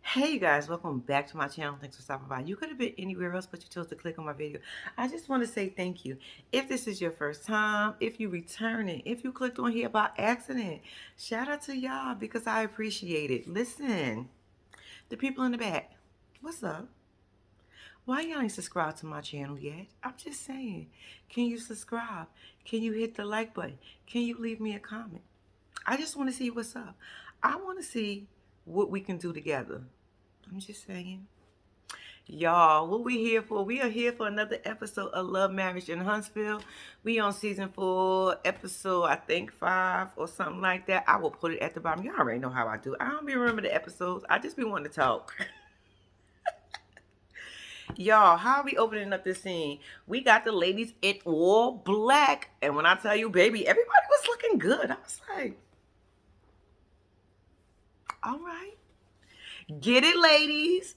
Hey you guys, welcome back to my channel. Thanks for stopping by. You could have been anywhere else, but you chose to click on my video. I just want to say thank you. If this is your first time, if you return it, if you clicked on here by accident, shout out to y'all because I appreciate it. Listen, the people in the back, what's up? Why y'all ain't subscribed to my channel yet? I'm just saying, can you subscribe? Can you hit the like button? Can you leave me a comment? I just want to see what's up. I want to see what we can do together. I'm just saying. Y'all, what we here for? We are here for another episode of Love, Marriage and Huntsville. We on season 4, episode, I think 5 or something like that. I will put it at the bottom. Y'all already know how I do. I don't be remember the episodes. I just be wanting to talk. Y'all, how are we opening up this scene? We got the ladies in all black. And when I tell you, baby, everybody was looking good. I was like, all right. Get it, ladies.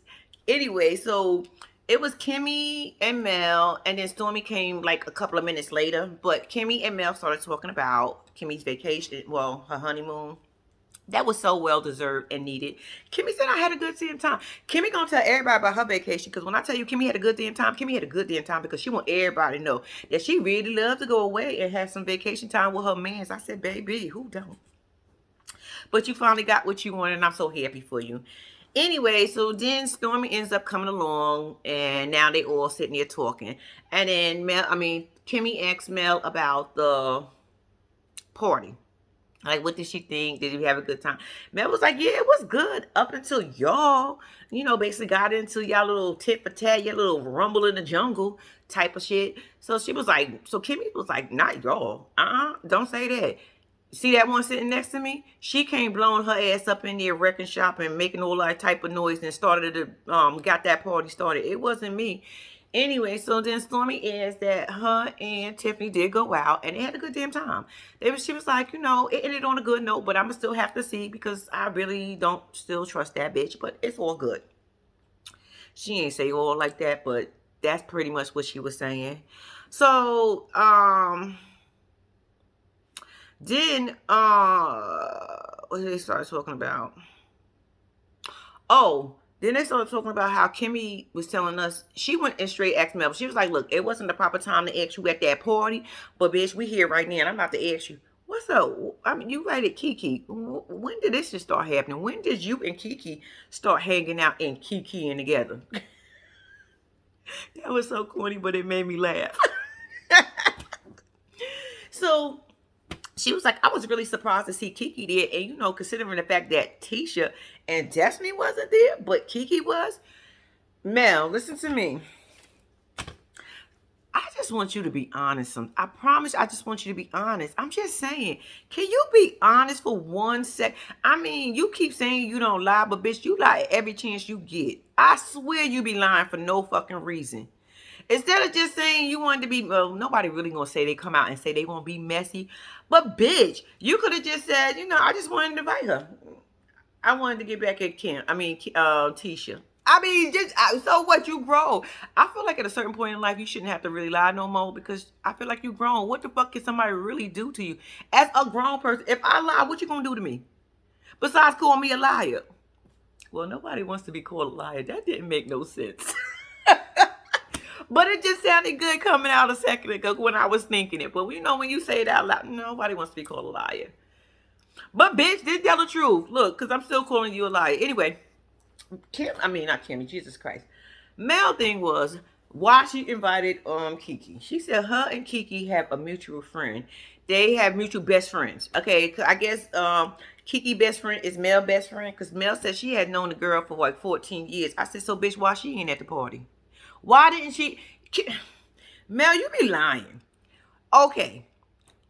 Anyway, so it was Kimmy and Mel, and then Stormy came like a couple of minutes later. But Kimmy and Mel started talking about Kimmy's vacation, well, her honeymoon. That was so well deserved and needed. Kimmy said I had a good damn time. Kimmy gonna tell everybody about her vacation because when I tell you Kimmy had a good damn time, Kimmy had a good damn time because she want everybody to know that she really loved to go away and have some vacation time with her mans. I said, baby, who don't? But you finally got what you wanted, and I'm so happy for you. Anyway, so then Stormy ends up coming along, and now they all sitting there talking. And then Kimmy asked Mel about the party. Like, what did she think? Did you have a good time? Mel was like, yeah, it was good up until y'all, basically got into y'all little tit for tat, your little rumble in the jungle type of shit. So she was like, so Kimmy was like, not y'all. Don't say that. See that one sitting next to me? She came blowing her ass up in there, wrecking shop and making all that type of noise and started to got that party started. It wasn't me. Anyway, so then Stormy is that her and Tiffany did go out and they had a good damn time. She was like, it ended on a good note, but I'ma still have to see because I really don't still trust that bitch. But it's all good. She ain't say all like that, but that's pretty much what she was saying. So, then, what did they start talking about? Oh, then they started talking about how Kimmy was telling us, she went and straight asked Mel. She was like, look, it wasn't the proper time to ask you at that party, but bitch, we here right now, and I'm about to ask you, what's up? I mean, you right at Kiki. When did this just start happening? When did you and Kiki start hanging out and kikiing together? That was so corny, but it made me laugh. So she was like, I was really surprised to see Kiki there. And, considering the fact that Tisha and Destiny wasn't there, but Kiki was. Mel, listen to me. I just want you to be honest. I promise I just want you to be honest. I'm just saying, can you be honest for 1 sec? I mean, you keep saying you don't lie, but bitch, you lie every chance you get. I swear you be lying for no fucking reason. Instead of just saying you wanted to be, well, nobody really gonna say they come out and say they won't be messy. But bitch, you could have just said, I just wanted to invite her. I wanted to get back at Tisha. I mean, so what? You grow. I feel like at a certain point in life, you shouldn't have to really lie no more because I feel like you grown. What the fuck can somebody really do to you? As a grown person, if I lie, what you gonna do to me? Besides calling me a liar? Well, nobody wants to be called a liar. That didn't make no sense. But it just sounded good coming out a second ago when I was thinking it. But when you say it out loud, nobody wants to be called a liar. But bitch, did tell the truth. Look, because I'm still calling you a liar. Anyway, not Kimmy, Jesus Christ. Mel thing was why she invited Kiki. She said her and Kiki have a mutual friend. They have mutual best friends. Okay, I guess Kiki best friend is Mel best friend because Mel said she had known the girl for like 14 years. I said, so bitch, why she ain't at the party? Why didn't she? Mel, you be lying. Okay.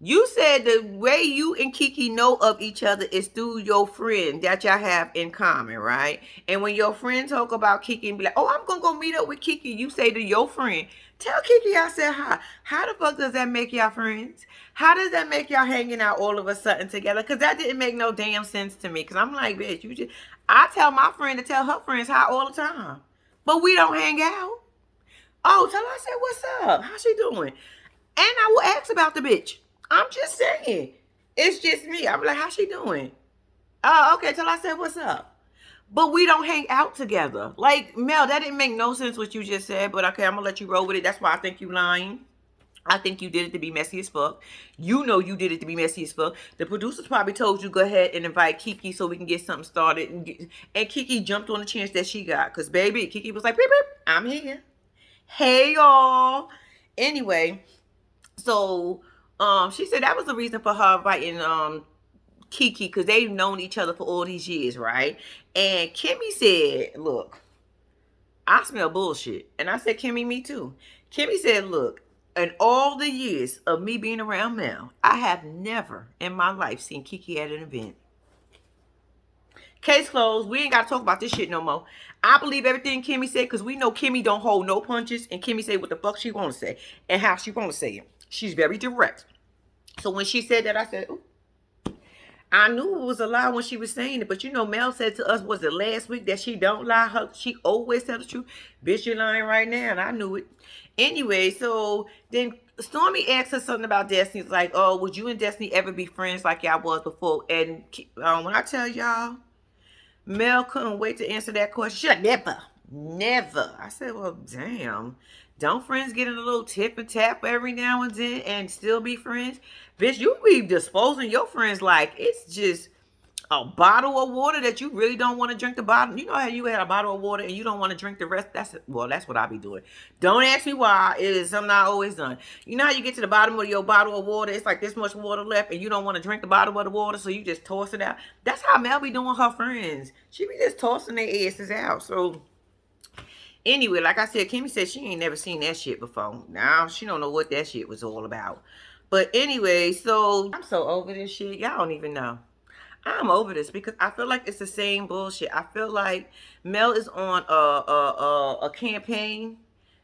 You said the way you and Kiki know of each other is through your friend that y'all have in common, right? And when your friend talk about Kiki and be like, oh, I'm going to go meet up with Kiki, you say to your friend, tell Kiki I said hi. How the fuck does that make y'all friends? How does that make y'all hanging out all of a sudden together? Because that didn't make no damn sense to me. Because I'm like, bitch, I tell my friend to tell her friends hi all the time. But we don't hang out. Oh, tell her I said, what's up? How's she doing? And I will ask about the bitch. I'm just saying. It's just me. I'm like, how's she doing? Oh, okay. Till I said, what's up? But we don't hang out together. Like, Mel, that didn't make no sense what you just said, but okay, I'm gonna let you roll with it. That's why I think you lying. I think you did it to be messy as fuck. You know you did it to be messy as fuck. The producers probably told you go ahead and invite Kiki so we can get something started. And Kiki jumped on the chance that she got. Because, baby, Kiki was like, beep, beep, I'm here. Hey, y'all. Anyway, so she said that was the reason for her inviting Kiki, because they've known each other for all these years, right? And Kimmy said, look, I smell bullshit. And I said, Kimmy, me too. Kimmy said, look, in all the years of me being around Mel, I have never in my life seen Kiki at an event. Case closed. We ain't got to talk about this shit no more. I believe everything Kimmy said because we know Kimmy don't hold no punches, and Kimmy say what the fuck she want to say and how she want to say it. She's very direct. So when she said that, I said, ooh. I knew it was a lie when she was saying it, but you know, Mel said to us, was it last week, that she don't lie? She always tell the truth. Bitch, you're lying right now, and I knew it. Anyway, so then Stormy asked her something about Destiny. It's like, oh, would you and Destiny ever be friends like y'all was before? And when I tell y'all, Mel couldn't wait to answer that question. She's like, never. Never. I said, well, damn. Don't friends get in a little tip and tap every now and then and still be friends? Bitch, you be disposing your friends like it's just a bottle of water that you really don't want to drink the bottle. You know how you had a bottle of water and you don't want to drink the rest? That's what I be doing. Don't ask me why. It is something I always done. You know how you get to the bottom of your bottle of water, it's like this much water left and you don't want to drink the bottom of the water, so you just toss it out. That's how Mel be doing her friends. She be just tossing their asses out. So anyway, like I said, Kimmy said she ain't never seen that shit before. Now she don't know what that shit was all about. But anyway, so I'm so over this shit. Y'all don't even know. I'm over this because I feel like it's the same bullshit. I feel like Mel is on a campaign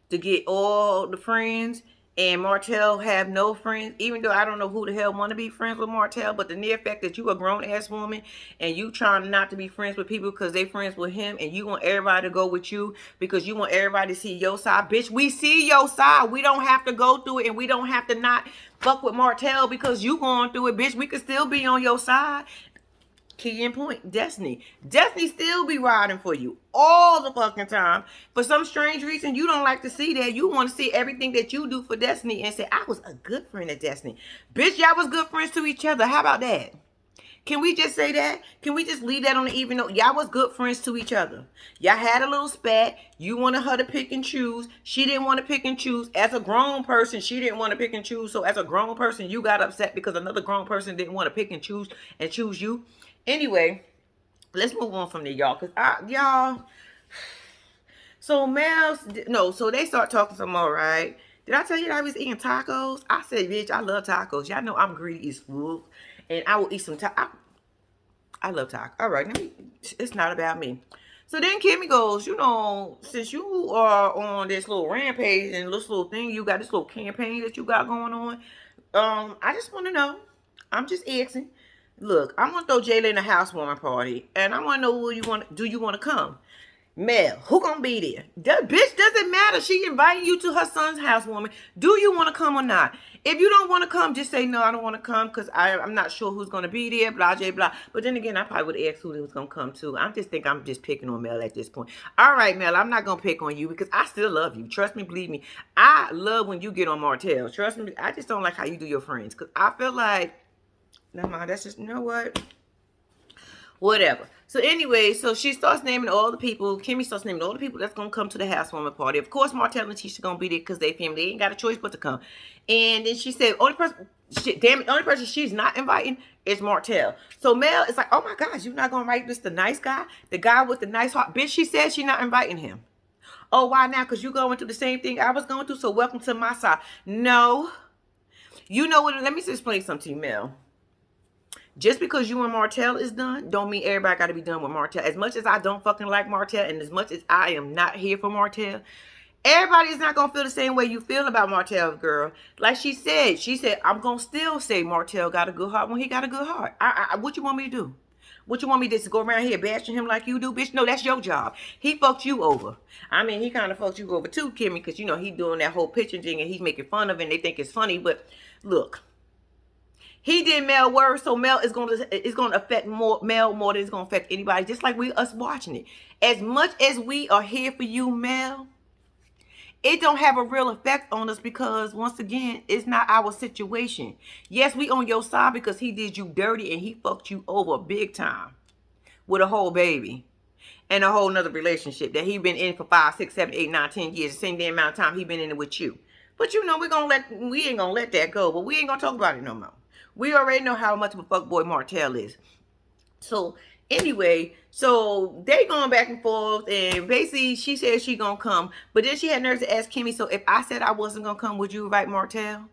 to get all the friends, and Martell have no friends. Even though I don't know who the hell want to be friends with Martell, but the near fact that you a grown ass woman and you trying not to be friends with people because they friends with him, and you want everybody to go with you because you want everybody to see your side. Bitch, we see your side. We don't have to go through it, and we don't have to not fuck with Martell because you going through it, bitch. We could still be on your side. Key and point, Destiny. Destiny still be riding for you all the fucking time. For some strange reason, you don't like to see that. You want to see everything that you do for Destiny and say, I was a good friend of Destiny. Bitch, y'all was good friends to each other. How about that? Can we just say that? Can we just leave that on the even note? Y'all was good friends to each other. Y'all had a little spat. You wanted her to pick and choose. She didn't want to pick and choose. As a grown person, she didn't want to pick and choose. So as a grown person, you got upset because another grown person didn't want to pick and choose you. Anyway, let's move on from there, y'all. Because y'all. So so they start talking some more, right? Did I tell you that I was eating tacos? I said, bitch, I love tacos. Y'all know I'm greedy as fuck. And I will eat some tacos. I love tacos. All right, it's not about me. So then Kimmy goes, you know, since you are on this little rampage and this little thing, you got this little campaign that you got going on. I just want to know. I'm just asking. Look, I want to throw Jayla in a housewarming party, and I want to know do you want to come? Mel, who gonna be there? That bitch doesn't matter. She inviting you to her son's housewarming. Do you want to come or not? If you don't want to come, just say no, I don't want to come because I'm not sure who's gonna be there, blah, blah, blah. But then again, I probably would ask who was gonna come too. I just think I'm just picking on Mel at this point. All right, Mel, I'm not gonna pick on you because I still love you. Trust me, believe me. I love when you get on Martell. Trust me, I just don't like how you do your friends because I feel like, never mind, that's just, you know what? Whatever. So anyway, so she starts naming all the people. Kimmy starts naming all the people that's going to come to the housewarming party. Of course, Martell and Tisha going to be there because they family. They ain't got a choice but to come. And then she said, only person she's not inviting is Martell. So Mel is like, oh my gosh, you're not going to invite Mr. Nice Guy? The guy with the nice heart? Bitch, she said she's not inviting him. Oh, why now? Because you're going through the same thing I was going through, so welcome to my side. No. You know what? Let me just explain something to you, Mel. Just because you and Martell is done, don't mean everybody got to be done with Martell. As much as I don't fucking like Martell, and as much as I am not here for Martell, everybody is not going to feel the same way you feel about Martell, girl. Like she said, I'm going to still say Martell got a good heart when he got a good heart. What you want me to do? What you want me to just go around here bashing him like you do, bitch? No, that's your job. He fucked you over. I mean, he kind of fucked you over too, Kimmy, because, you know, he doing that whole pitching thing and he's making fun of it and they think it's funny. But look. He did Mel worse, so Mel is gonna affect more Mel more than it's gonna affect anybody. Just like we us watching it. As much as we are here for you, Mel, it don't have a real effect on us because once again, it's not our situation. Yes, we on your side because he did you dirty and he fucked you over big time with a whole baby and a whole nother relationship that he been in for 5, 6, 7, 8, 9, 10 years, the same damn amount of time he been in it with you. But you know we ain't gonna let that go. But we ain't gonna talk about it no more. We already know how much of a fuckboy Martell is. So anyway, so they going back and forth, and basically she said she gonna come, but then she had nerves to ask Kimmy, so if I said I wasn't gonna come, would you invite Martell?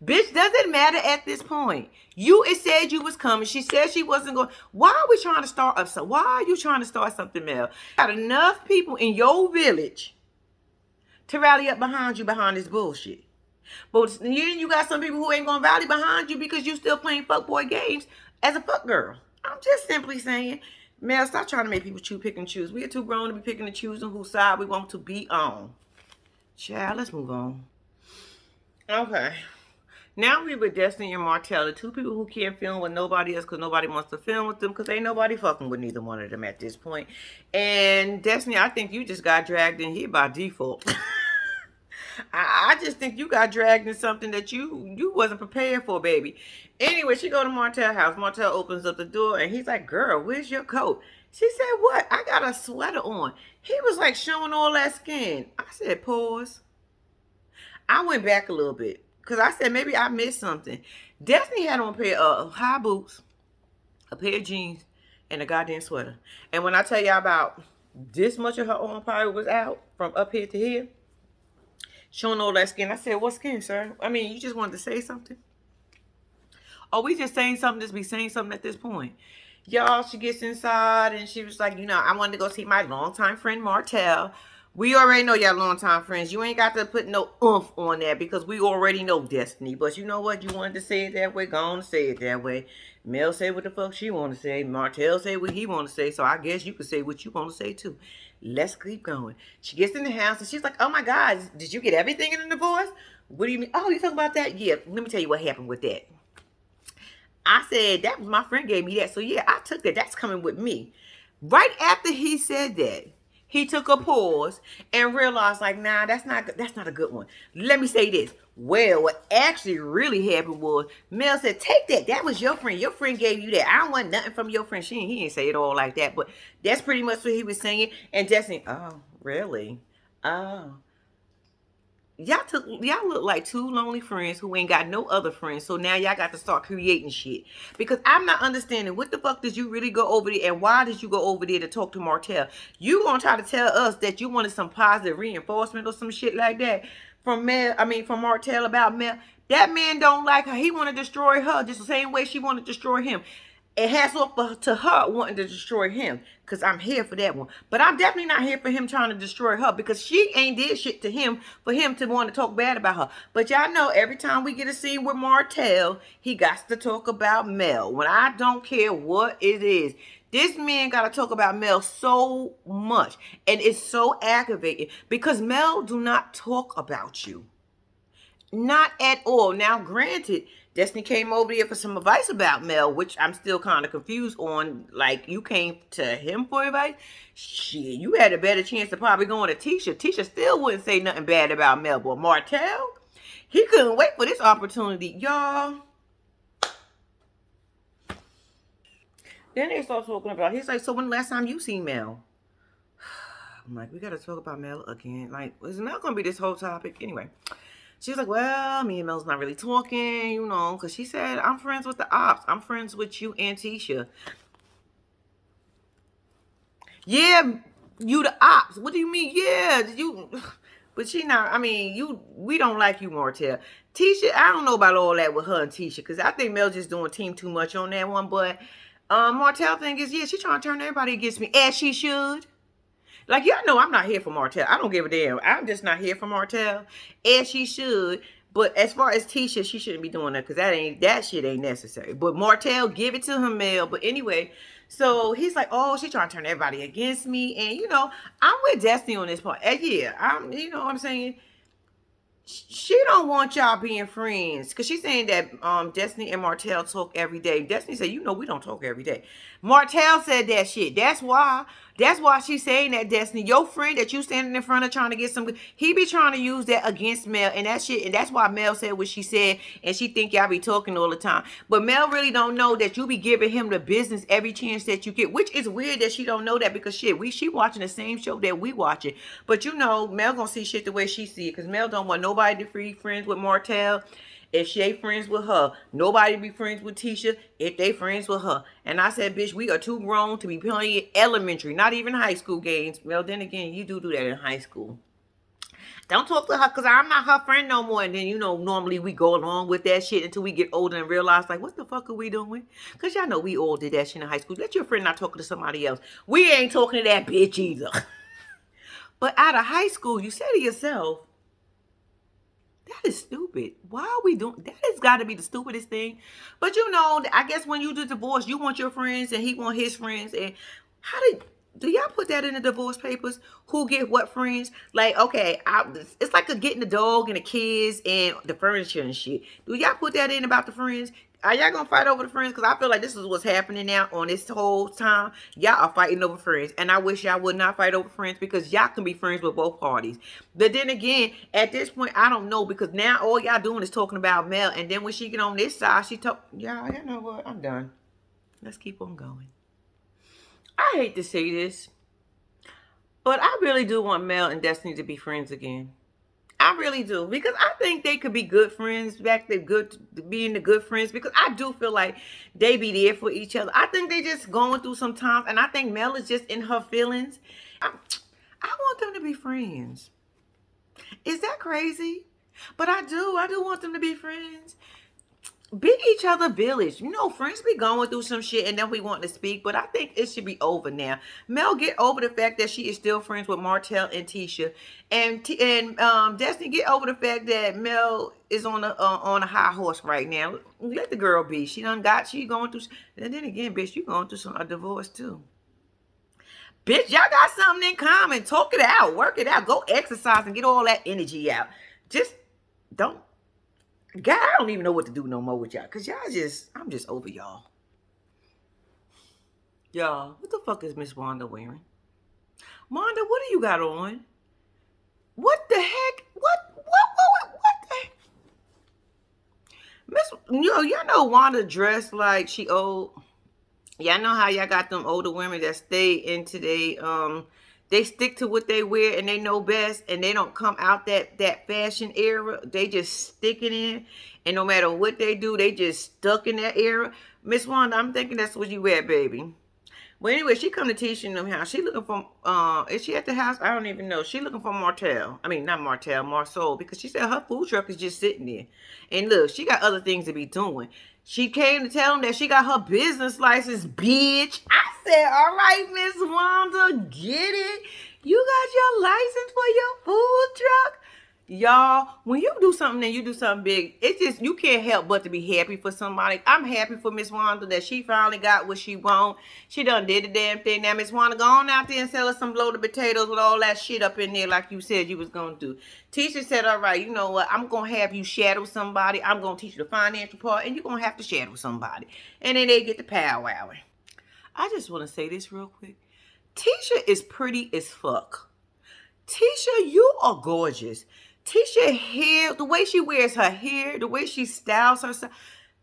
Bitch, doesn't matter at this point. You it said you was coming. She said she wasn't going. Why are we trying to start up something? Why are you trying to start something, Mel? Got enough people in your village to rally up behind you behind this bullshit. But then you got some people who ain't gonna rally behind you because you still playing fuckboy games as a fuck girl. I'm just simply saying, Mel, stop trying to make people pick and choose. We are too grown to be picking and choosing whose side we want to be on. Child, let's move on. Okay. Now we with Destiny and Martell, the two people who can't film with nobody else because nobody wants to film with them because ain't nobody fucking with neither one of them at this point. And Destiny, I think you just got dragged in here by default. I just think you got dragged in something that you wasn't prepared for, baby. Anyway, she go to Martell's house. Martell opens up the door and he's like, girl, where's your coat? She said, what? I got a sweater on. He was like showing all that skin. I said, pause. I went back a little bit because I said maybe I missed something. Destiny had on a pair of high boots, a pair of jeans, and a goddamn sweater. And when I tell y'all about this much of her arm probably was out from up here to here, showing all that skin. I said, what skin, sir? I mean, you just wanted to say something? Or we just saying something, just be saying something at this point? Y'all, she gets inside and she was like, I wanted to go see my longtime friend Martell. We already know y'all longtime friends. You ain't got to put no oomph on that because we already know Destiny. But you know what? You wanted to say it that way, go on and say it that way. Mel say what the fuck she want to say. Martell say what he want to say. So I guess you could say what you want to say too. Let's keep going. She gets in the house and she's like, oh my God, did you get everything in the divorce? What do you mean? Oh, you talking about that? Yeah, let me tell you what happened with that. I said, that was my friend gave me that. So yeah, I took that. That's coming with me. Right after he said that, he took a pause and realized, like, nah, that's not a good one. Let me say this. Well, what actually really happened was Mel said, take that. That was your friend. Your friend gave you that. I don't want nothing from your friend. He didn't say it all like that, but that's pretty much what he was saying. And Destiny, oh, really? Oh. Y'all look like two lonely friends who ain't got no other friends. So now y'all got to start creating shit. Because I'm not understanding what the fuck did you really go over there and why did you go over there to talk to Martell? You gonna try to tell us that you wanted some positive reinforcement or some shit like that from from Martell about Mel. That man don't like her. He want to destroy her just the same way she want to destroy him. It has up to her wanting to destroy him because I'm here for that one. But I'm definitely not here for him trying to destroy her because she ain't did shit to him for him to want to talk bad about her. But y'all know every time we get a scene with Martell, he got to talk about Mel. When I don't care what it is. This man got to talk about Mel so much. And it's so aggravating because Mel do not talk about you. Not at all. Now, granted, Destiny came over here for some advice about Mel, which I'm still kind of confused on. Like, you came to him for advice? Shit, you had a better chance of probably going to Tisha. Tisha still wouldn't say nothing bad about Mel. But Martell, he couldn't wait for this opportunity. Y'all. Then they start talking about, he's like, so when the last time you seen Mel? I'm like, we got to talk about Mel again. Like, is Mel going to be this whole topic? Anyway. She was like, well, me and Mel's not really talking, because she said, I'm friends with the ops. I'm friends with you and Tisha. Yeah, you the ops. What do you mean? Yeah, you. But she not, we don't like you, Martell. Tisha, I don't know about all that with her and Tisha, because I think Mel just doing team too much on that one. But Martell thing is, yeah, she trying to turn everybody against me, as she should. Like, y'all know I'm not here for Martell. I don't give a damn. I'm just not here for Martell. As she should. But as far as Tisha, she shouldn't be doing that because that shit ain't necessary. But Martell, give it to him, Mel. But anyway, so he's like, oh, she trying to turn everybody against me. And, I'm with Destiny on this part. And yeah, you know what I'm saying? She don't want y'all being friends because she's saying that Destiny and Martell talk every day. Destiny said, you know, we don't talk every day. Martell said that shit. That's why she's saying that. Destiny, your friend that you standing in front of trying to get some, he be trying to use that against Mel and that shit. And that's why Mel said what she said, and she think y'all be talking all the time. But Mel really don't know that you be giving him the business every chance that you get, which is weird that she don't know that because shit, she watching the same show that we watching. But you know, Mel gonna see shit the way she see it because Mel don't want nobody to be friends with Martell. If she ain't friends with her, nobody be friends with Tisha if they friends with her. And I said, bitch, we are too grown to be playing elementary, not even high school games. Well, then again, you do that in high school. Don't talk to her because I'm not her friend no more. And then, you know, normally we go along with that shit until we get older and realize, like, what the fuck are we doing? Because y'all know we all did that shit in high school. Let your friend not talking to somebody else. We ain't talking to that bitch either. But out of high school, you say to yourself, that is stupid. Why are we doing that? Has got to be the stupidest thing. But you know, I guess when you do divorce, you want your friends and he want his friends. And how do y'all put that in the divorce papers? Who get what friends? Like, okay, it's like getting the dog and the kids and the furniture and shit. Do y'all put that in about the friends? Are y'all gonna fight over the friends? Because I feel like this is what's happening now on this whole time. Y'all are fighting over friends. And I wish y'all would not fight over friends because y'all can be friends with both parties. But then again, at this point, I don't know because now all y'all doing is talking about Mel. And then when she get on this side, she talk, y'all, you know what? I'm done. Let's keep on going. I hate to say this, but I really do want Mel and Destiny to be friends again. I really do because I think they could be good friends. Back to good being the good friends because I do feel like they be there for each other. I think they just going through some times, and I think Mel is just in her feelings. I want them to be friends. Is that crazy? But I do want them to be friends. Be each other village. You know, friends be going through some shit and then we want to speak, but I think it should be over now. Mel, get over the fact that she is still friends with Martell and Tisha, and Destiny, get over the fact that Mel is on a high horse right now. Let the girl be. She going through, and then again, bitch, you going through a divorce too. Bitch, y'all got something in common. Talk it out, work it out, go exercise and get all that energy out. Just don't. God, I don't even know what to do no more with y'all. Cause I'm just over y'all. Y'all, what the fuck is Miss Wanda wearing? Wanda, what do you got on? What the heck? What the heck? Miss, y'all know Wanda dressed like she old. Y'all know how y'all got them older women that stay into they stick to what they wear and they know best and they don't come out that fashion era. They just stick it in. And no matter what they do, they just stuck in that era. Miss Wanda, I'm thinking that's what you wear, baby. Well, anyway, she come to Tisha in them house. She looking for is she at the house? I don't even know. She looking for Martell. I mean, not Martell, Marceau, because she said her food truck is just sitting there. And look, she got other things to be doing. She came to tell him that she got her business license, bitch. I said, all right, Miss Wanda, get it. You got your license for your food truck? Y'all, when you do something and you do something big, it's just, you can't help but to be happy for somebody. I'm happy for Miss Wanda that she finally got what she want. She done did the damn thing. Now, Miss Wanda, go on out there and sell us some loaded potatoes with all that shit up in there like you said you was going to do. Tisha said, all right, you know what? I'm going to have you shadow somebody. I'm going to teach you the financial part, and you're going to have to shadow somebody. And then they get the powwowing. I just want to say this real quick. Tisha is pretty as fuck. Tisha, you are gorgeous. Tisha hair, the way she wears her hair, the way she styles herself.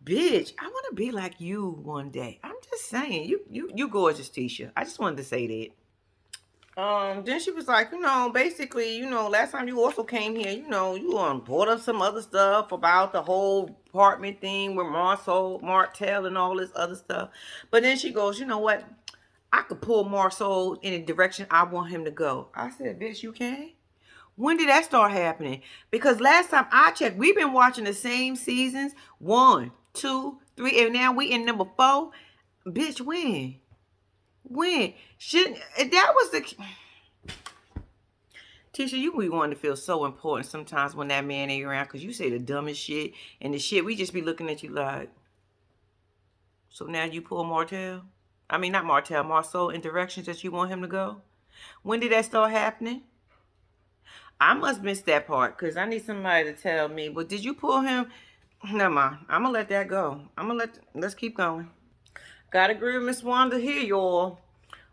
Bitch, I want to be like you one day. I'm just saying, you gorgeous, Tisha. I just wanted to say that. Then she was like, basically, last time you also came here, you brought up some other stuff about the whole apartment thing with Martell and all this other stuff. But then she goes, you know what? I could pull Marceau in the direction I want him to go. I said, bitch, you can? When did that start happening? Because last time I checked, we've been watching the same seasons. 1, 2, 3, and now we in number 4. Bitch, when? When? Shouldn't that was the Tisha, you be wanting to feel so important sometimes when that man ain't around because you say the dumbest shit and the shit we just be looking at you like. So now you pull Martell? I mean, not Martell, Marceau in directions that you want him to go? When did that start happening? I must miss that part because I need somebody to tell me. But did you pull him? Never mind. I'm gonna let that go. Let's keep going. Gotta agree with Miss Wanda here, y'all.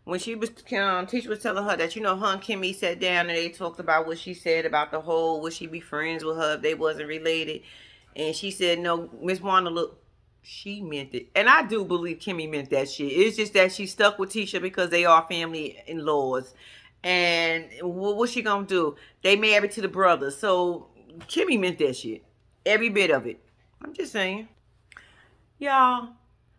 When she was, teacher was telling her that, her and Kimmy sat down and they talked about what she said about the whole, would she be friends with her if they wasn't related? And she said, no, Miss Wanda, look, she meant it. And I do believe Kimmy meant that shit. It's just that she stuck with Tisha because they are family in laws. And what's she gonna do? They married to the brother. So Kimmy meant that shit. Every bit of it. I'm just saying. Y'all,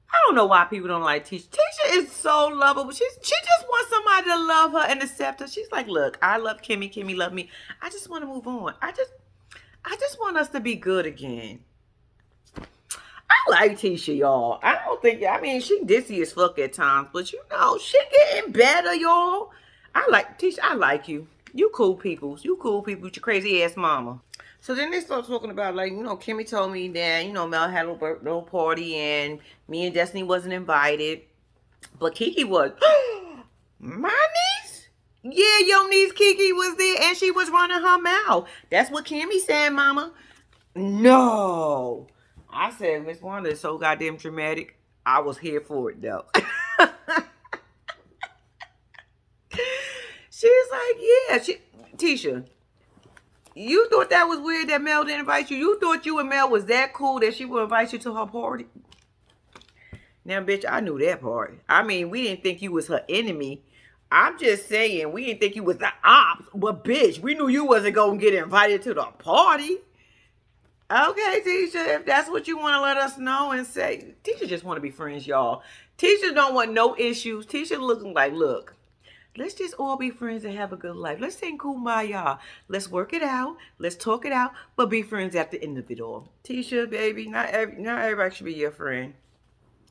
I don't know why people don't like Tisha. Tisha is so lovable. She just wants somebody to love her and accept her. She's like, look, I love Kimmy. Kimmy love me. I just want to move on. I just want us to be good again. I like Tisha, y'all. I don't think, I mean, she dizzy as fuck at times, but she getting better, y'all. I like Tisha. I like you. You cool people. You cool people with your crazy ass mama. So then they start talking about, like, Kimmy told me that, Mel had a little party and me and Destiny wasn't invited. But Kiki was. My niece? Yeah, your niece Kiki was there and she was running her mouth. That's what Kimmy said, mama. No. I said, Miss Wanda is so goddamn dramatic. I was here for it, though. She's like, yeah. Tisha, you thought that was weird that Mel didn't invite you? You thought you and Mel was that cool that she would invite you to her party? Now, bitch, I knew that part. I mean, we didn't think you was her enemy. I'm just saying, we didn't think you was the ops. But, bitch, we knew you wasn't going to get invited to the party. Okay, Tisha, if that's what you want to let us know and say. Tisha just want to be friends, y'all. Tisha don't want no issues. Tisha looking like, look, let's just all be friends and have a good life. Let's sing kumbaya. Let's work it out. Let's talk it out, but be friends at the end of it all. Tisha, baby, not everybody should be your friend.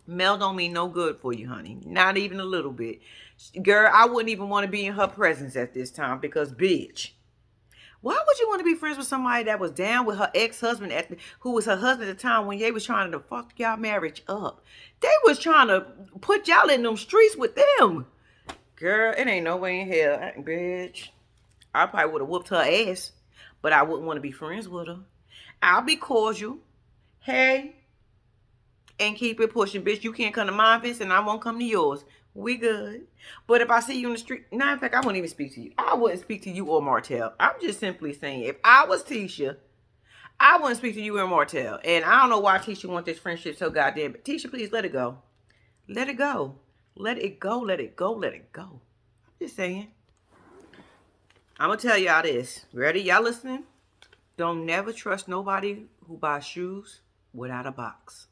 Mel don't mean no good for you, honey. Not even a little bit. Girl, I wouldn't even want to be in her presence at this time because, bitch, why would you want to be friends with somebody that was down with her ex-husband, who was her husband at the time when they was trying to fuck y'all marriage up? They was trying to put y'all in them streets with them. Girl, it ain't no way in hell, bitch. I probably would have whooped her ass, but I wouldn't want to be friends with her. I'll be cordial. Hey, and keep it pushing, bitch. You can't come to my fence and I won't come to yours. We good. But if I see you in the street, in fact, I wouldn't even speak to you. I wouldn't speak to you or Martell. I'm just simply saying, if I was Tisha, I wouldn't speak to you or Martell. And I don't know why Tisha wants this friendship so goddamn. But Tisha, please let it go. Let it go. Let it go. Let it go. Let it go. I'm just saying. I'm going to tell y'all this. Ready? Y'all listening? Don't never trust nobody who buys shoes without a box.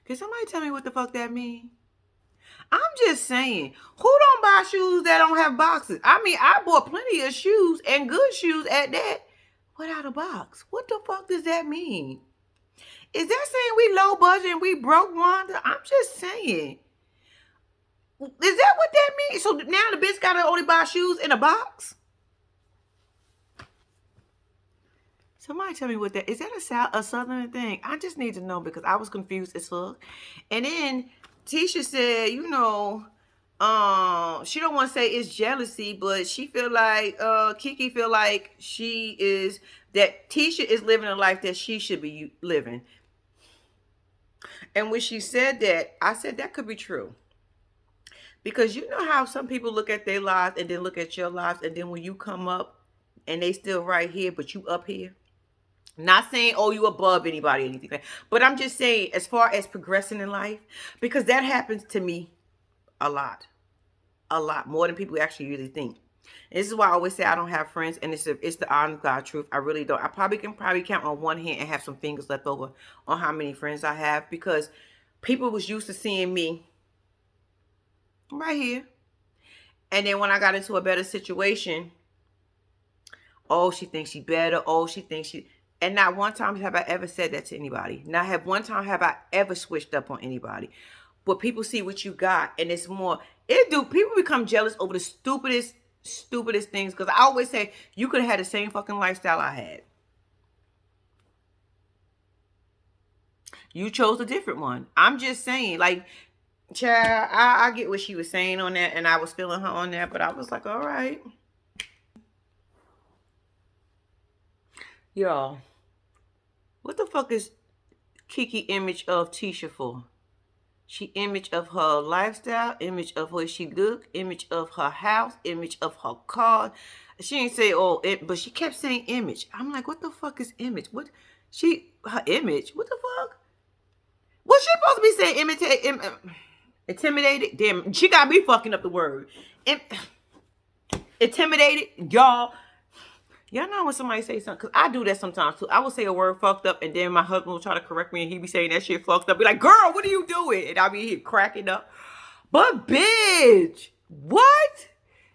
Can somebody tell me what the fuck that means? I'm just saying, who don't buy shoes that don't have boxes? I mean, I bought plenty of shoes and good shoes at that without a box. What the fuck does that mean? Is that saying we low budget and we broke, Wanda? I'm just saying. Is that what that means? So now the bitch gotta only buy shoes in a box? Somebody tell me what that is. That a southern thing? I just need to know because I was confused as fuck. And then Tisha said, she don't want to say it's jealousy, but she feel like Kiki feel like that Tisha is living a life that she should be living. And when she said that, I said that could be true. Because you know how some people look at their lives and then look at your lives, and then when you come up and they still right here, but you up here. Not saying, oh, you above anybody or anything. But I'm just saying, as far as progressing in life, because that happens to me a lot. A lot. More than people actually really think. And this is why I always say I don't have friends. And it's the honest God truth. I really don't. I can count on one hand and have some fingers left over on how many friends I have. Because people was used to seeing me right here. And then when I got into a better situation, oh, she thinks she better. Oh, she thinks she... And not one time have I ever said that to anybody. Not have one time have I ever switched up on anybody. But people see what you got, and it's more. People become jealous over the stupidest things. Because I always say you could have had the same fucking lifestyle I had. You chose a different one. I'm just saying, like, child, I get what she was saying on that, and I was feeling her on that, but I was like, all right. Y'all, what the fuck is Kiki image of Tisha for? She image of her lifestyle, image of where she look, image of her house, image of her car. She didn't say but she kept saying image. I'm like, what the fuck is image? What her image? What the fuck? What's she supposed to be saying? Intimidated? Damn, she got me fucking up the word. Intimidated, y'all. Y'all know when somebody say something, because I do that sometimes too. I will say a word fucked up, and then my husband will try to correct me, and he be saying that shit fucked up. Be like, girl, what are you doing? And I be here cracking up. But bitch, what?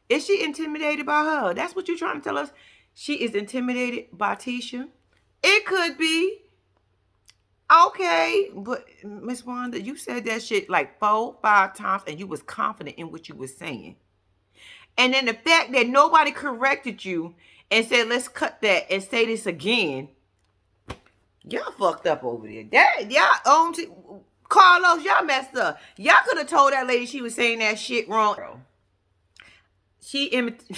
Is she intimidated by her? That's what you're trying to tell us? She is intimidated by Tisha? It could be. Okay, but Miss Wanda, you said that shit like 4-5 times, and you was confident in what you was saying. And then the fact that nobody corrected you and said, let's cut that and say this again. Y'all fucked up over there. Carlos, y'all messed up. Y'all could have told that lady she was saying that shit wrong. She intimidated.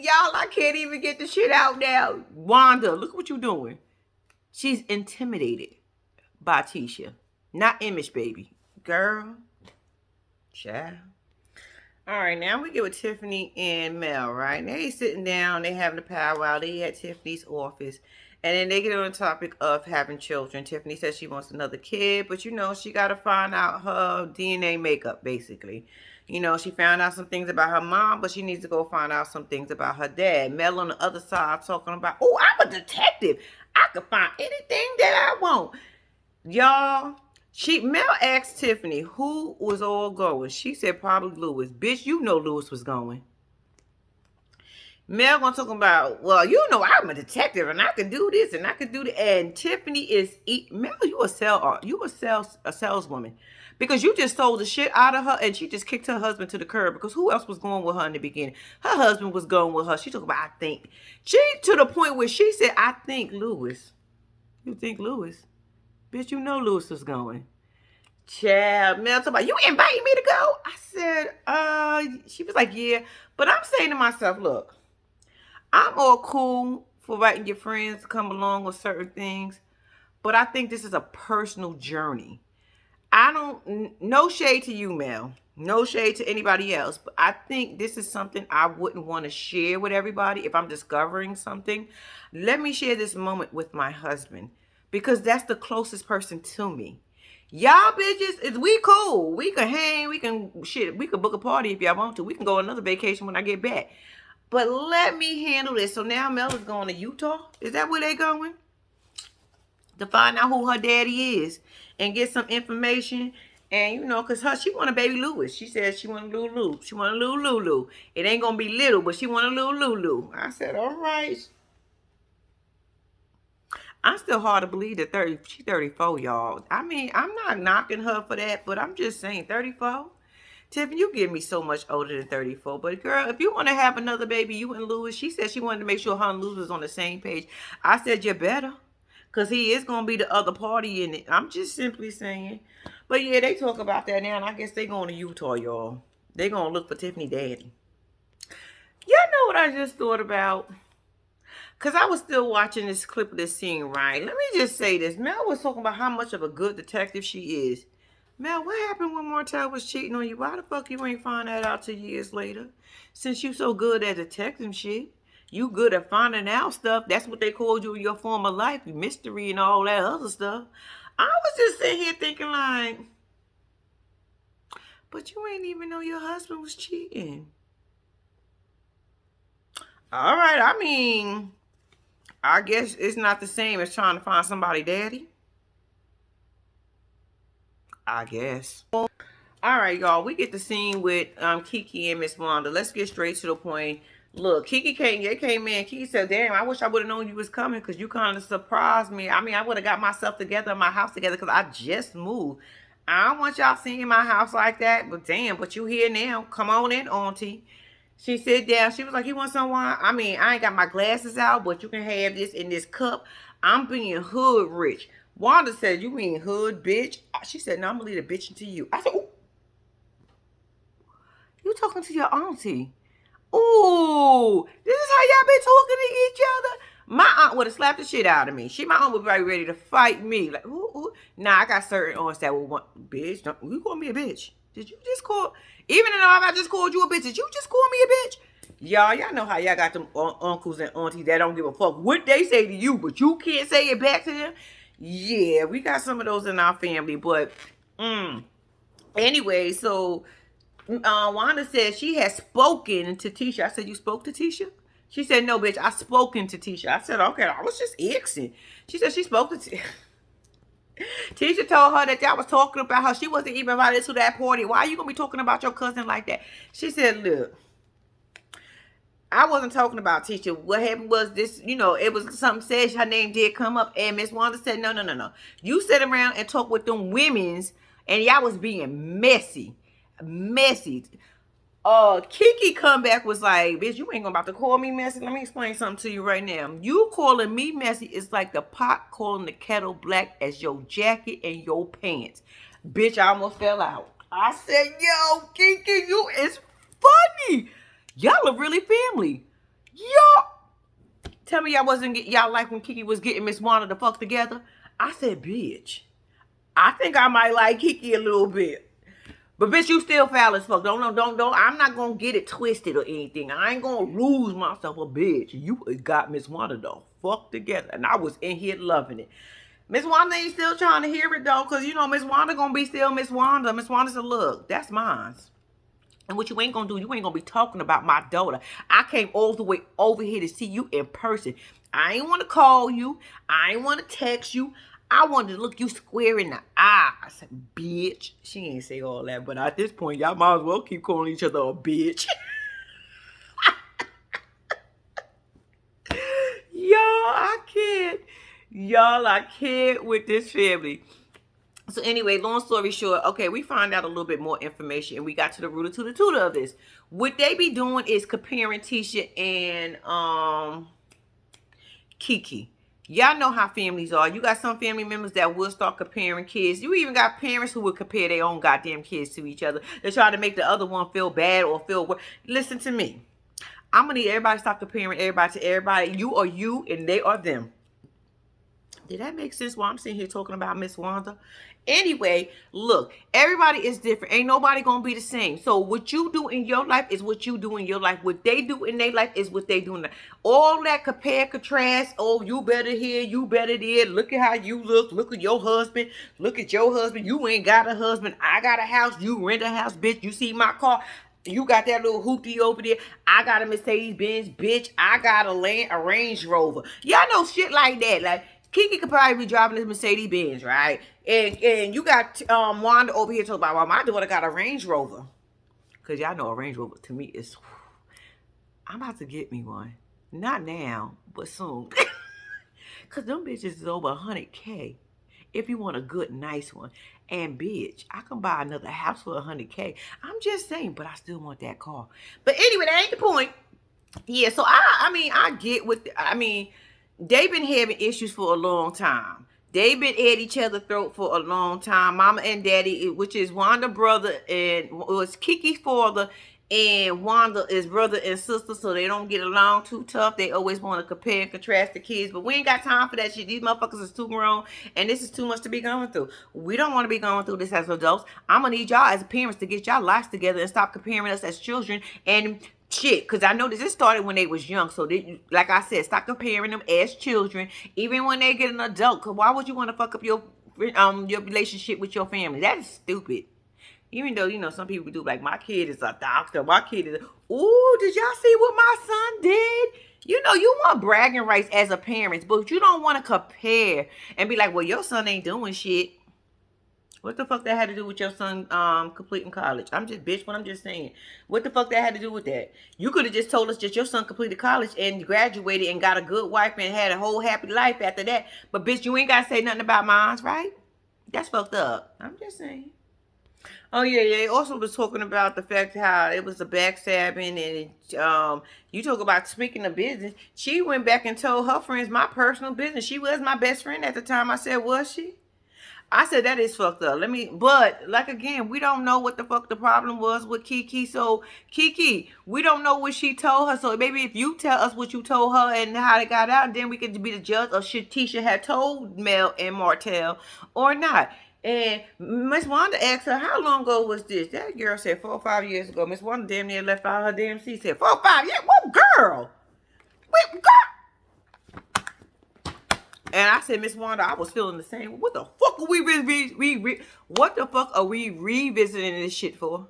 Y'all, I can't even get the shit out now. Wanda, look what you doing. She's intimidated by Tisha. Not image, baby. Girl. Child. All right, now we get with Tiffany and Mel, right? They sitting down, they having a powwow. They at Tiffany's office. And then they get on the topic of having children. Tiffany says she wants another kid, but you know, she got to find out her DNA makeup, basically. You know, she found out some things about her mom, but she needs to go find out some things about her dad. Mel on the other side talking about, oh, I'm a detective. I can find anything that I want. Y'all, Mel asked Tiffany who was all going. She said probably Lewis. Bitch, you know Lewis was going. Mel gonna talk about, well, you know I'm a detective and I can do this and I can do that. And Tiffany is Mel, you a saleswoman. Because you just sold the shit out of her and she just kicked her husband to the curb. Because who else was going with her in the beginning? Her husband was going with her. She talked about, I think. She to the point where she said, I think Lewis. You think Lewis? Bitch, you know Lewis was going. Child, Mel talking about, you invited me to go? I said, she was like, yeah. But I'm saying to myself, look, I'm all cool for inviting your friends to come along with certain things. But I think this is a personal journey. No shade to you, Mel. No shade to anybody else. But I think this is something I wouldn't want to share with everybody if I'm discovering something. Let me share this moment with my husband. Because that's the closest person to me. Y'all bitches, we cool. We can hang, we can book a party if y'all want to. We can go on another vacation when I get back. But let me handle this. So now Mel is going to Utah. Is that where they going? To find out who her daddy is and get some information. And, you know, because she want a baby Lewis. She said she want a little Lulu. She want a little Lulu. It ain't going to be little, but she want a little Lulu. I said, all right. I'm still hard to believe that she's 34, y'all. I mean, I'm not knocking her for that, but I'm just saying 34. Tiffany, you give me so much older than 34. But girl, if you want to have another baby, you and Lewis, she said she wanted to make sure her and Lewis was on the same page. I said, you better. Because he is going to be the other party in it. I'm just simply saying. But yeah, they talk about that now, and I guess they going to Utah, y'all. They going to look for Tiffany daddy. Y'all know what I just thought about? Because I was still watching this clip of this scene, right? Let me just say this. Mel was talking about how much of a good detective she is. Mel, what happened when Martell was cheating on you? Why the fuck you ain't find that out till years later? Since you so good at detecting shit. You good at finding out stuff. That's what they called you in your former life. Mystery and all that other stuff. I was just sitting here thinking like, but you ain't even know your husband was cheating. All right, I mean, I guess it's not the same as trying to find somebody daddy. I guess. All right, y'all. We get the scene with Kiki and Miss Wanda. Let's get straight to the point. Look, Kiki came in. Kiki said, damn, I wish I would have known you was coming because you kind of surprised me. I mean, I would have got myself together, my house together because I just moved. I don't want y'all seeing my house like that, but damn, but you here now. Come on in, auntie. She sat down. She was like, you want some wine? I mean, I ain't got my glasses out, but you can have this in this cup. I'm being hood rich. Wanda said, you mean hood, bitch? She said, no, I'm going to leave the bitch into you. I said, ooh. You talking to your auntie. Ooh, this is how y'all been talking to each other? My aunt would have slapped the shit out of me. My aunt would be ready to fight me. Like, ooh. Nah, I got certain aunts that would want, bitch, don't, you call me a bitch. Did you just call, even though I just called you a bitch, did you just call me a bitch? Y'all know how y'all got them uncles and aunties that don't give a fuck what they say to you, but you can't say it back to them. Yeah, we got some of those in our family, but anyway, so Wanda said she has spoken to Tisha. I said, you spoke to Tisha? She said, no, bitch, I spoken to Tisha. I said, okay, I was just asking. She said she spoke to Tisha. Tisha told her that y'all was talking about her. She wasn't even invited to that party. Why are you going to be talking about your cousin like that? She said, look, I wasn't talking about Tisha. What happened was this, it was something said, her name did come up, and Miss Wanda said, no. You sit around and talk with them women's, and y'all was being messy. Kiki come back was like, bitch, you ain't gonna about to call me messy. Let me explain something to you right now. You calling me messy is like the pot calling the kettle black as your jacket and your pants. Bitch, I almost fell out. I said, yo, Kiki, you is funny. Y'all are really family. Y'all. Tell me y'all like when Kiki was getting Miss Wanda the fuck together? I said, bitch, I think I might like Kiki a little bit. But bitch, you still foul as fuck. Don't. I'm not gonna get it twisted or anything. I ain't gonna lose myself a bitch. You got Miss Wanda the fuck together. And I was in here loving it. Miss Wanda ain't still trying to hear it though. Cause Miss Wanda gonna be still Miss Wanda. Miss Wanda said, look, that's mine. And what you ain't gonna do, you ain't gonna be talking about my daughter. I came all the way over here to see you in person. I ain't wanna call you. I ain't wanna text you. I wanted to look you square in the eye. I said, bitch. She ain't say all that, but at this point, y'all might as well keep calling each other a bitch. I can't with this family. So anyway, long story short, okay, we find out a little bit more information, and we got to the root of the of this. What they be doing is comparing Tisha and Kiki. Y'all know how families are. You got some family members that will start comparing kids. You even got parents who will compare their own goddamn kids to each other. They try to make the other one feel bad or feel worse. Listen to me. I'm going to need everybody to stop comparing everybody to everybody. You are you and they are them. Did that make sense while I'm sitting here talking about Miss Wanda? Anyway, look, everybody is different. Ain't nobody going to be the same. So what you do in your life is what you do in your life. What they do in their life is what they do in their life. All that compare, contrast, oh, you better here, you better there. Look at how you look. Look at your husband. Look at your husband. You ain't got a husband. I got a house. You rent a house, bitch. You see my car. You got that little hoopty over there. I got a Mercedes-Benz, bitch. I got a Range Rover. Y'all know shit like that. Like, Kiki could probably be driving this Mercedes-Benz, right? And you got Wanda over here talking about, well, my daughter got a Range Rover. Because y'all know a Range Rover to me is, I'm about to get me one. Not now, but soon. Because them bitches is over $100K. If you want a good, nice one. And bitch, I can buy another house for $100K. I'm just saying, but I still want that car. But anyway, that ain't the point. Yeah, so I get what, they've been having issues for a long time. They've been at each other's throat for a long time. Mama and Daddy, which is Wanda's brother, and it was Kiki's father, and Wanda is brother and sister, so they don't get along too tough. They always want to compare and contrast the kids, but we ain't got time for that shit. These motherfuckers is too grown, and this is too much to be going through. We don't want to be going through this as adults. I'm going to need y'all as parents to get y'all lives together and stop comparing us as children and shit, because I know this started when they was young. So they, like I said, stop comparing them as children, even when they get an adult. Because why would you want to fuck up your relationship with your family? That is stupid. Even though, some people do, like, my kid is a doctor. My kid is, ooh, did y'all see what my son did? You want bragging rights as a parent, but you don't want to compare and be like, well, your son ain't doing shit. What the fuck that had to do with your son completing college? I'm just saying. What the fuck that had to do with that? You could have just told us that your son completed college and graduated and got a good wife and had a whole happy life after that. But bitch, you ain't got to say nothing about mine, right? That's fucked up. I'm just saying. Oh, yeah. They also was talking about the fact how it was a backstabbing, and you talk about speaking of business. She went back and told her friends my personal business. She was my best friend at the time. I said, was she? I said that is fucked up. But like again, we don't know what the fuck the problem was with Kiki. So Kiki, we don't know what she told her. So maybe if you tell us what you told her and how it got out, then we could be the judge of shit Tisha had told Mel and Martell or not. And Miss Wanda asked her, how long ago was this? That girl said 4 or 5 years ago. Miss Wanda damn near left out her damn seat. Said 4 or 5 years. What girl? Wait, girl. And I said, Miss Wanda, I was feeling the same. What the fuck are what the fuck are we revisiting this shit for?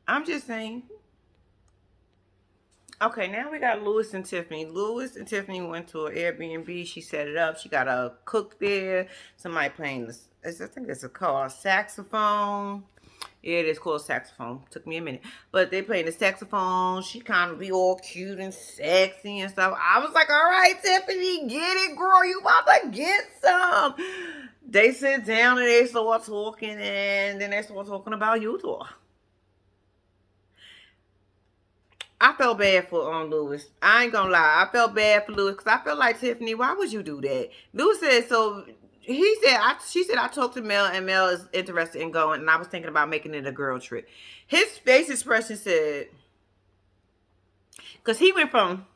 I'm just saying. Okay, now we got Lewis and Tiffany. Lewis and Tiffany went to an Airbnb. She set it up. She got a cook there. Somebody playing this. I think it's called saxophone. Yeah, it is called saxophone. Took me a minute. But they playing the saxophone. She kind of be all cute and sexy and stuff. I was like, all right, Tiffany, get it, girl. You about to get some. They sit down and they start talking, and then they start talking about Utah. I felt bad for Lewis. I ain't gonna lie. I felt bad for Lewis because I felt like, Tiffany, why would you do that? Lewis said, so she said, I talked to Mel and Mel is interested in going, and I was thinking about making it a girl trip. His face expression said, because he went from,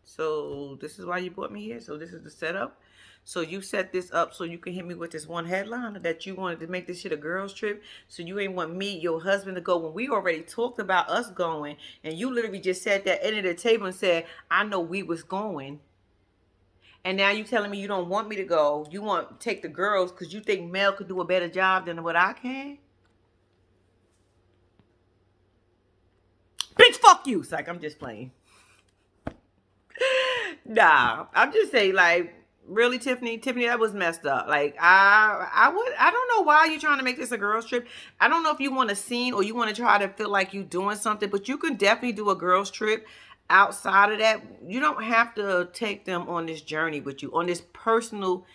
so this is why you brought me here. So this is the setup. So you set this up so you can hit me with this one headline that you wanted to make this shit a girls trip. So you ain't want me, your husband, to go when we already talked about us going. And you literally just sat at the end of the table and said, I know we was going. And now you telling me you don't want me to go. You want to take the girls because you think Mel could do a better job than what I can? Bitch, fuck you. It's like, I'm just playing. Nah, I'm just saying, like, really, Tiffany, that was messed up. Like, I don't know why you're trying to make this a girls trip. I don't know if you want a scene or you want to try to feel like you're doing something, but you can definitely do a girls trip. Outside of that, you don't have to take them on this journey with you, on this personal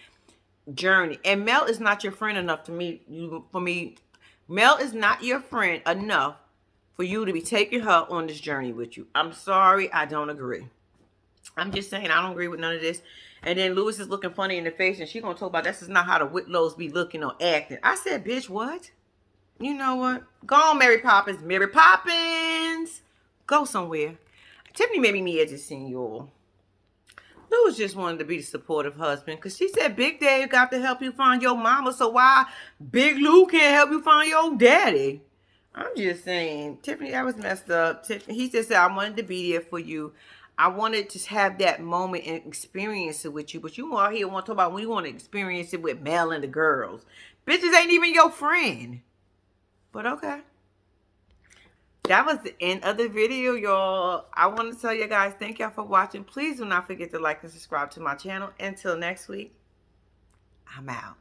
journey. And Mel is not your friend enough to me. For me, Mel is not your friend enough for you to be taking her on this journey with you. I'm sorry, I don't agree. I'm just saying, I don't agree with none of this. And then Lewis is looking funny in the face, and she gonna talk about this is not how the Whitlows be looking or acting. I said, bitch, what? You know what? Go on, Mary Poppins. Mary Poppins! Go somewhere. Tiffany made me mad just seeing y'all. Lewis just wanted to be the supportive husband, because she said Big Daddy got to help you find your mama, so why Big Lou can't help you find your daddy? I'm just saying, Tiffany, that was messed up. He just said, I wanted to be there for you. I wanted to have that moment and experience it with you. But you out here want to talk about when you want to experience it with Mel and the girls. Bitches ain't even your friend. But okay. That was the end of the video, y'all. I want to tell you guys, thank y'all for watching. Please do not forget to like and subscribe to my channel. Until next week, I'm out.